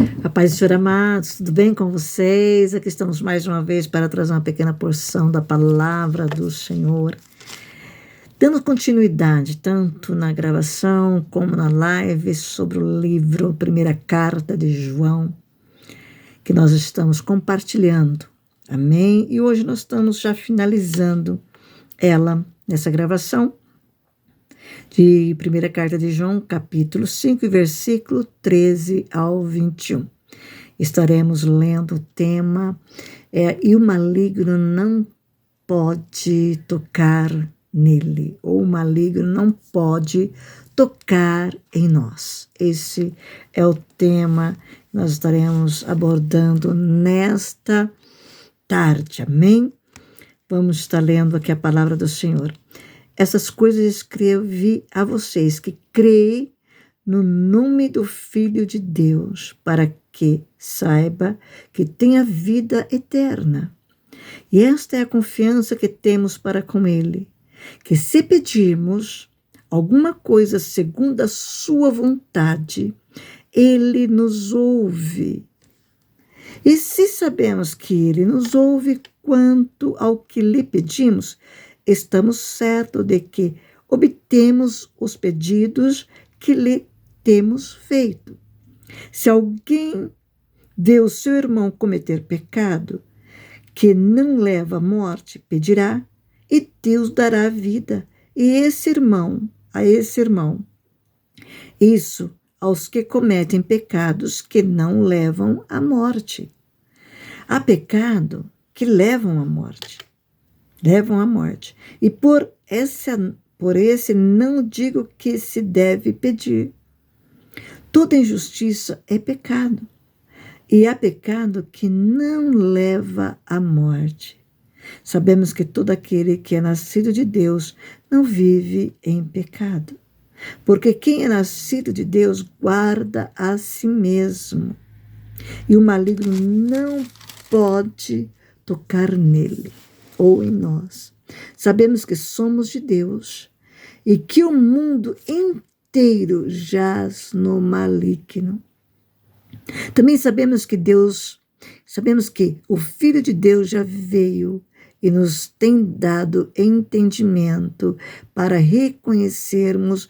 A paz do Senhor, amados, tudo bem com vocês? Aqui estamos mais uma vez para trazer uma pequena porção da palavra do Senhor. Dando continuidade tanto na gravação como na live sobre o livro Primeira Carta de João, que nós estamos compartilhando. Amém? E hoje nós estamos já finalizando ela nessa gravação de Primeira Carta de João, capítulo 5, versículo 13 ao 21. Estaremos lendo o tema e o maligno não pode tocar nele, ou o maligno não pode tocar em nós. Esse é o tema que nós estaremos abordando nesta tarde, amém? Vamos estar lendo aqui a palavra do Senhor. Essas coisas escrevi a vocês que creem no nome do Filho de Deus, para que saiba que tem a vida eterna. E esta é a confiança que temos para com Ele, que se pedirmos alguma coisa segundo a sua vontade, Ele nos ouve. E se sabemos que Ele nos ouve quanto ao que lhe pedimos, estamos certos de que obtemos os pedidos que lhe temos feito. Se alguém vê o seu irmão cometer pecado que não leva à morte, pedirá, e Deus dará vida a esse irmão. Isso aos que cometem pecados que não levam à morte. Há pecado que levam à morte. E por esse não digo que se deve pedir. Toda injustiça é pecado, e há pecado que não leva à morte. Sabemos que todo aquele que é nascido de Deus não vive em pecado, porque quem é nascido de Deus guarda a si mesmo, e o maligno não pode tocar nele ou em nós. Sabemos que somos de Deus e que o mundo inteiro jaz no maligno. Também sabemos que o Filho de Deus já veio e nos tem dado entendimento para reconhecermos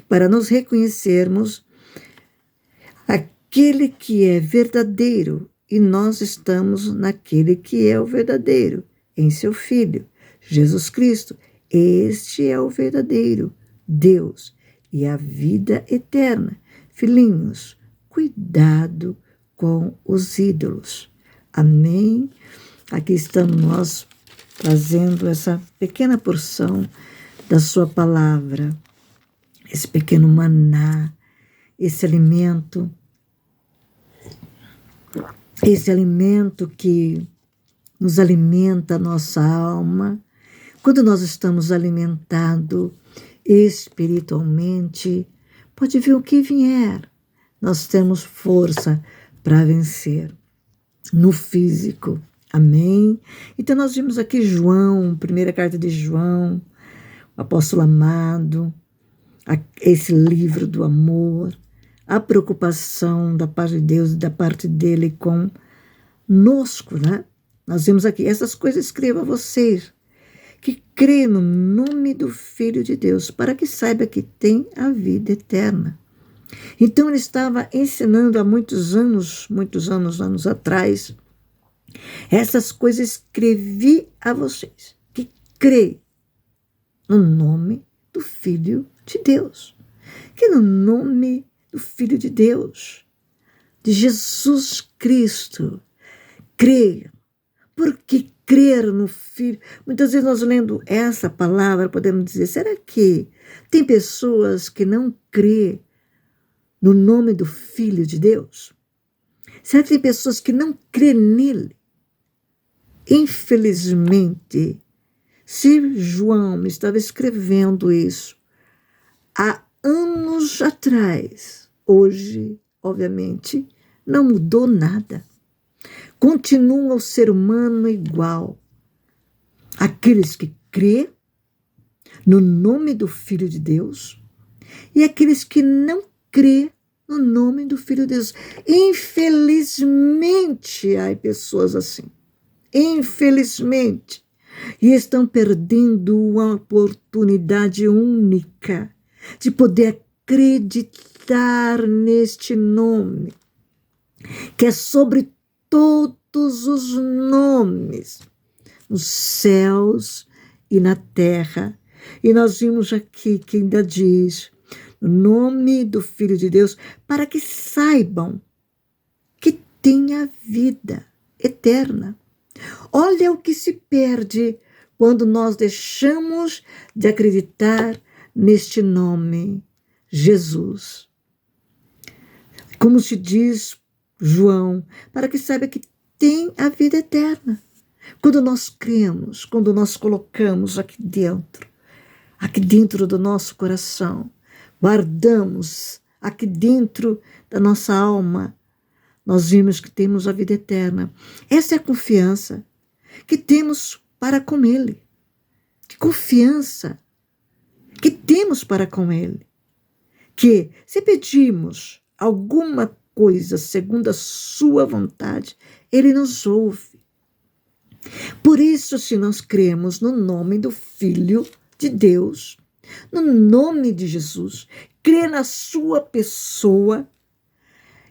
para nos reconhecermos aquele que é verdadeiro, e nós estamos naquele que é o verdadeiro, em seu Filho, Jesus Cristo. Este é o verdadeiro Deus e a vida eterna. Filhinhos, cuidado com os ídolos. Amém? Aqui estamos nós trazendo essa pequena porção da sua palavra, esse pequeno maná, esse alimento que nos alimenta a nossa alma. Quando nós estamos alimentados espiritualmente, pode vir o que vier, nós temos força para vencer no físico. Amém? Então nós vimos aqui João, primeira carta de João, o apóstolo amado, esse livro do amor, a preocupação da parte de Deus e da parte dele conosco, né? Nós vimos aqui, essas coisas escrevo a vocês, que crê no nome do Filho de Deus, para que saiba que tem a vida eterna. Então ele estava ensinando há muitos anos atrás, essas coisas escrevi a vocês, que crê no nome do Filho de Deus, que no nome do Filho de Deus, de Jesus Cristo, creia. Porque crer no Filho, muitas vezes nós lendo essa palavra podemos dizer, será que tem pessoas que não crê no nome do Filho de Deus? Será que tem pessoas que não crê nele? Infelizmente, se João estava escrevendo isso há anos atrás, hoje, obviamente, não mudou nada. Continua o ser humano igual. Aqueles que crê no nome do Filho de Deus e aqueles que não crê no nome do Filho de Deus. Infelizmente, há pessoas assim. Infelizmente. E estão perdendo uma oportunidade única de poder acreditar neste nome, que é sobre todos os nomes, nos céus e na terra. E nós vimos aqui que ainda diz, no nome do Filho de Deus, para que saibam que tem a vida eterna. Olha o que se perde quando nós deixamos de acreditar neste nome, Jesus. Como se diz João, para que saiba que tem a vida eterna. Quando nós cremos, quando nós colocamos aqui dentro do nosso coração, guardamos aqui dentro da nossa alma, nós vimos que temos a vida eterna. Essa é a confiança que temos para com Ele. Que confiança que temos para com Ele. Que se pedirmos alguma coisa segundo a sua vontade, Ele nos ouve. Por isso, se nós cremos no nome do Filho de Deus, no nome de Jesus, crer na sua pessoa,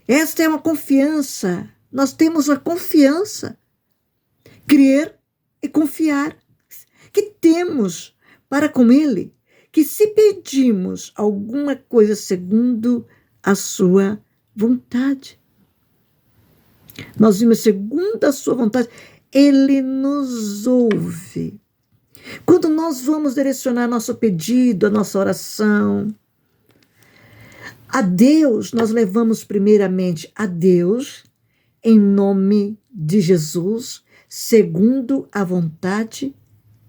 esta é uma confiança. Nós temos a confiança, crer e confiar que temos para com Ele, que se pedimos alguma coisa segundo a sua vontade, nós vimos segundo a sua vontade, Ele nos ouve. Quando nós vamos direcionar nosso pedido, a nossa oração, a Deus, nós levamos primeiramente a Deus, em nome de Jesus, segundo a vontade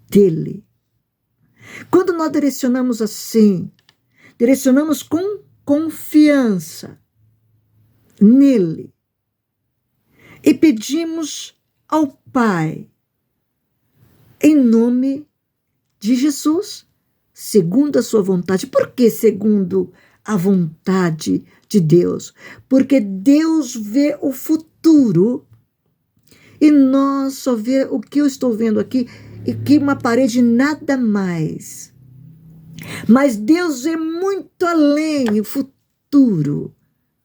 dEle. Quando nós direcionamos assim, direcionamos com confiança nele e pedimos ao Pai, em nome de Jesus, segundo a sua vontade. Por que segundo a vontade de Deus? Porque Deus vê o futuro e nós só vê o que eu estou vendo aqui e que uma parede, nada mais. Mas Deus vê muito além, o futuro,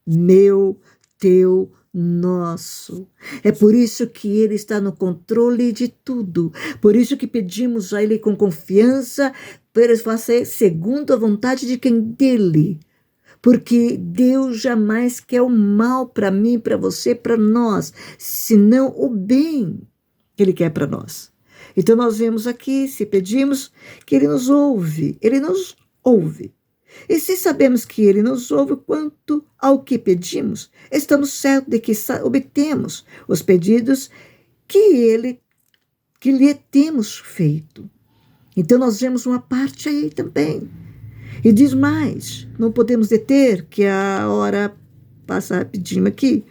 meu, teu, nosso. É por isso que Ele está no controle de tudo. Por isso que pedimos a Ele com confiança, para Ele fazer segundo a vontade de quem? Dele. Porque Deus jamais quer o mal para mim, para você, para nós, senão o bem que Ele quer para nós. Então nós vemos aqui, se pedimos, que Ele nos ouve. Ele nos ouve. E se sabemos que Ele nos ouve quanto ao que pedimos, estamos certos de que obtemos os pedidos que lhe temos feito. Então nós vemos uma parte aí também. E diz mais, não podemos deter, que a hora passa rapidinho aqui.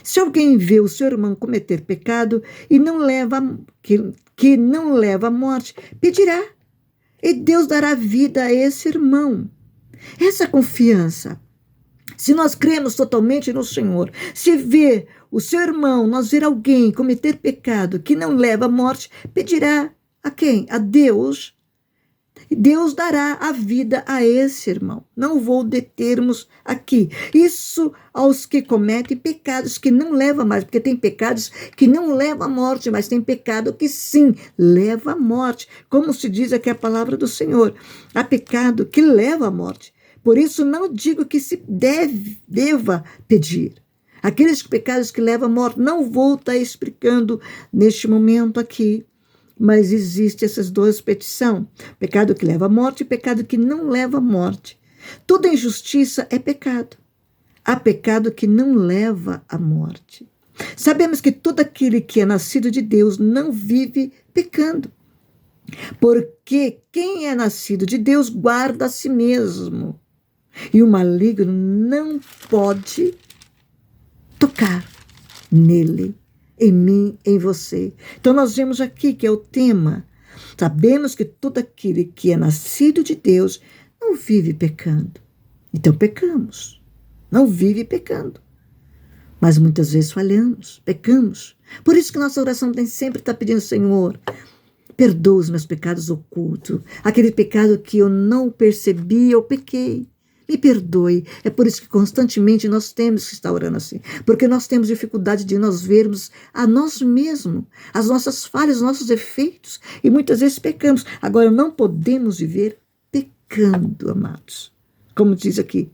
Se alguém vê o seu irmão cometer pecado e não leva, que não leva à morte, pedirá, e Deus dará vida a esse irmão. Essa confiança, se nós cremos totalmente no Senhor, se vê o seu irmão, nós ver alguém cometer pecado que não leva à morte, pedirá a quem? A Deus. Deus dará a vida a esse irmão. Não vou determos aqui. Isso aos que cometem pecados que não levam mais, porque tem pecados que não levam à morte, mas tem pecado que sim leva à morte. Como se diz aqui a palavra do Senhor, há pecado que leva à morte. Por isso não digo que se deva pedir. Aqueles pecados que levam à morte, não vou estar explicando neste momento aqui. Mas existe essas duas petições, pecado que leva à morte e pecado que não leva à morte. Toda injustiça é pecado. Há pecado que não leva à morte. Sabemos que todo aquele que é nascido de Deus não vive pecando. Porque quem é nascido de Deus guarda a si mesmo. E o maligno não pode tocar nele. Em mim, em você. Então nós vemos aqui que é o tema. Sabemos que todo aquele que é nascido de Deus não vive pecando. Então pecamos. não vive pecando. Mas muitas vezes falhamos, pecamos. Por isso que nossa oração tem sempre estar pedindo, Senhor, perdoa os meus pecados ocultos. Aquele pecado que eu não percebi, eu pequei. Me perdoe. É por isso que constantemente nós temos que estar orando assim. Porque nós temos dificuldade de nós vermos a nós mesmos, as nossas falhas, os nossos defeitos. E muitas vezes pecamos. Agora, não podemos viver pecando, amados. Como diz aqui,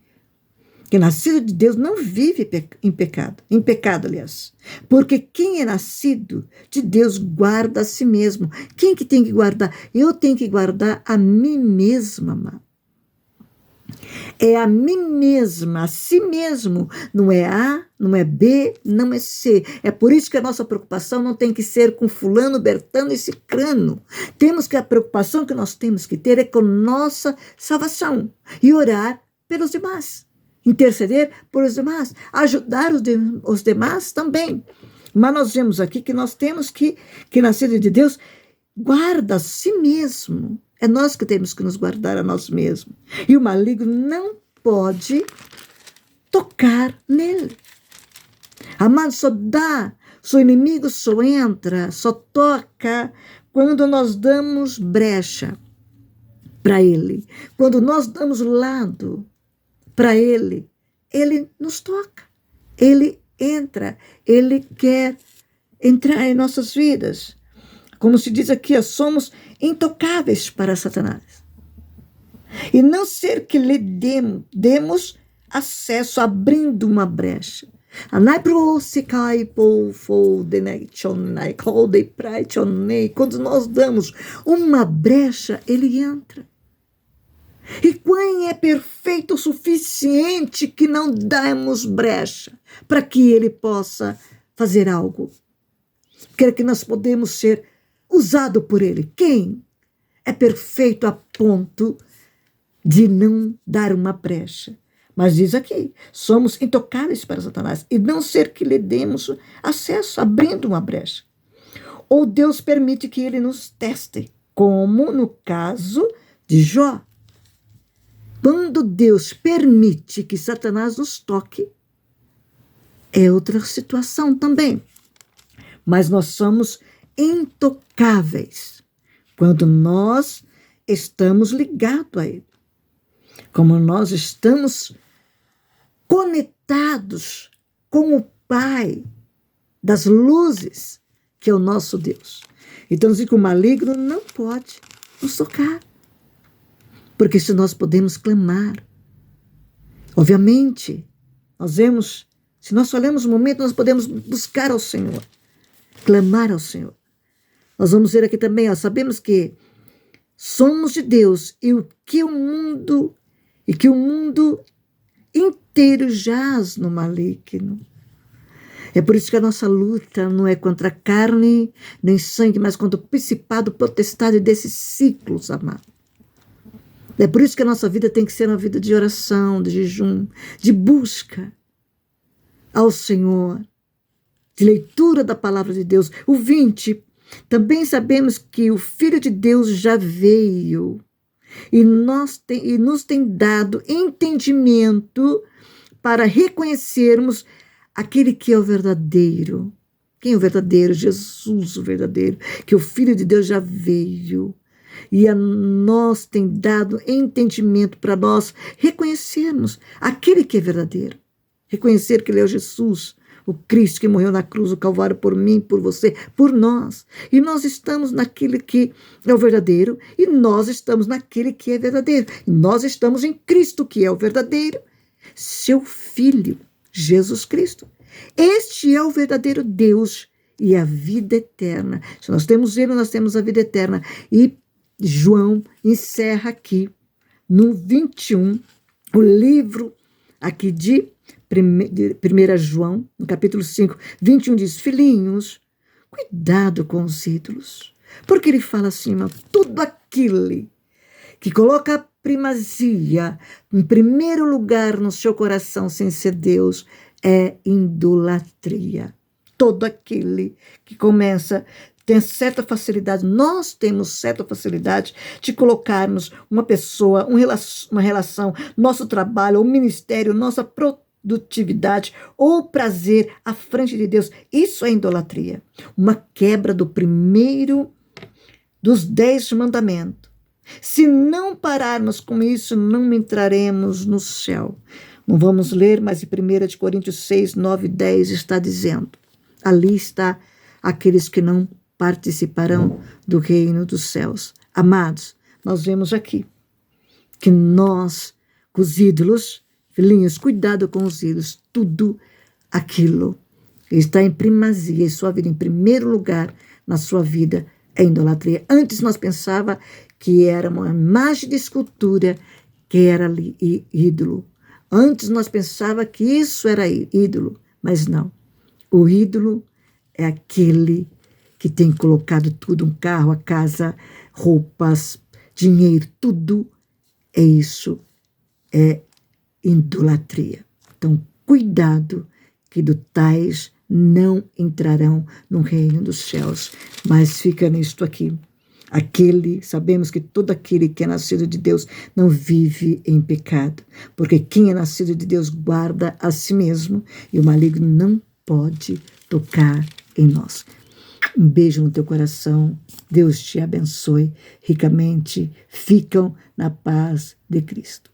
que nascido de Deus não vive em pecado, aliás. Porque quem é nascido de Deus guarda a si mesmo. Quem que tem que guardar? Eu tenho que guardar a mim mesma, amado. É a mim mesma, a si mesmo. Não é A, não é B, não é C. É por isso que a nossa preocupação não tem que ser com fulano, bertano e cicrano. A preocupação que nós temos que ter é com nossa salvação. E orar pelos demais. Interceder por os demais. Ajudar os demais também. Mas nós vemos aqui que nós temos que nascido de Deus, guarda a si mesmo. É nós que temos que nos guardar a nós mesmos. E o maligno não pode tocar nele. Amado, seu inimigo só entra, só toca quando nós damos brecha para ele. Quando nós damos lado para ele, ele nos toca. Ele entra, ele quer entrar em nossas vidas. Como se diz aqui, somos intocáveis para Satanás. E não ser que lhe demos acesso, abrindo uma brecha. Quando nós damos uma brecha, ele entra. E quem é perfeito o suficiente que não damos brecha para que ele possa fazer algo? Quer que nós podemos ser usado por ele. Quem é perfeito a ponto de não dar uma brecha? Mas diz aqui, somos intocáveis para Satanás, e não ser que lhe demos acesso, abrindo uma brecha. Ou Deus permite que ele nos teste, como no caso de Jó. Quando Deus permite que Satanás nos toque, é outra situação também. Mas nós somos intocáveis quando nós estamos ligados a ele. Como nós estamos conectados com o Pai das luzes, que é o nosso Deus. Então, o maligno não pode nos tocar. Porque se nós podemos clamar. Obviamente, nós vemos, se nós olhamos o momento, nós podemos buscar ao Senhor. Clamar ao Senhor. Nós vamos ver aqui também, sabemos que somos de Deus e que o mundo inteiro jaz no maligno. É por isso que a nossa luta não é contra a carne nem sangue, mas contra o principado, potestade desses ciclos, amado. É por isso que a nossa vida tem que ser uma vida de oração, de jejum, de busca ao Senhor, de leitura da palavra de Deus. O 20, também sabemos que o Filho de Deus já veio e nos tem dado entendimento para reconhecermos aquele que é o verdadeiro. Quem é o verdadeiro? Jesus, o verdadeiro, que o Filho de Deus já veio. E a nós tem dado entendimento para nós reconhecermos aquele que é verdadeiro. Reconhecer que ele é o Jesus, o Cristo que morreu na cruz, o Calvário por mim, por você, por nós. E nós estamos naquele que é o verdadeiro e nós estamos naquele que é verdadeiro. E nós estamos em Cristo, que é o verdadeiro, seu Filho, Jesus Cristo. Este é o verdadeiro Deus e a vida eterna. Se nós temos ele, nós temos a vida eterna. E João encerra aqui no 21, o livro aqui de 1 João, no capítulo 5, 21 diz: filhinhos, cuidado com os ídolos, porque ele fala assim, tudo aquele que coloca a primazia em primeiro lugar no seu coração sem ser Deus é idolatria. Todo aquele que começa tem certa facilidade, nós temos certa facilidade de colocarmos uma pessoa, uma relação, nosso trabalho, o ministério, nossa produtividade ou prazer à frente de Deus. Isso é idolatria. Uma quebra do primeiro dos 10 mandamentos. Se não pararmos com isso, não entraremos no céu. Não vamos ler, mas em 1 Coríntios 6, 9 e 10 está dizendo. Ali está aqueles que não participarão do reino dos céus. Amados, nós vemos aqui que nós, com os ídolos, filhinhos, cuidado com os ídolos, tudo aquilo que está em primazia em sua vida, em primeiro lugar na sua vida, é idolatria. Antes nós pensava que era uma imagem de escultura que era ali ídolo. Antes nós pensava que isso era ídolo, mas não. O ídolo é aquele que tem colocado tudo, um carro, a casa, roupas, dinheiro, tudo é isso, é idolatria. Então, cuidado que do tais não entrarão no reino dos céus. Mas fica nisto aqui. Sabemos que todo aquele que é nascido de Deus não vive em pecado, porque quem é nascido de Deus guarda a si mesmo e o maligno não pode tocar em nós. Um beijo no teu coração, Deus te abençoe ricamente, ficam na paz de Cristo.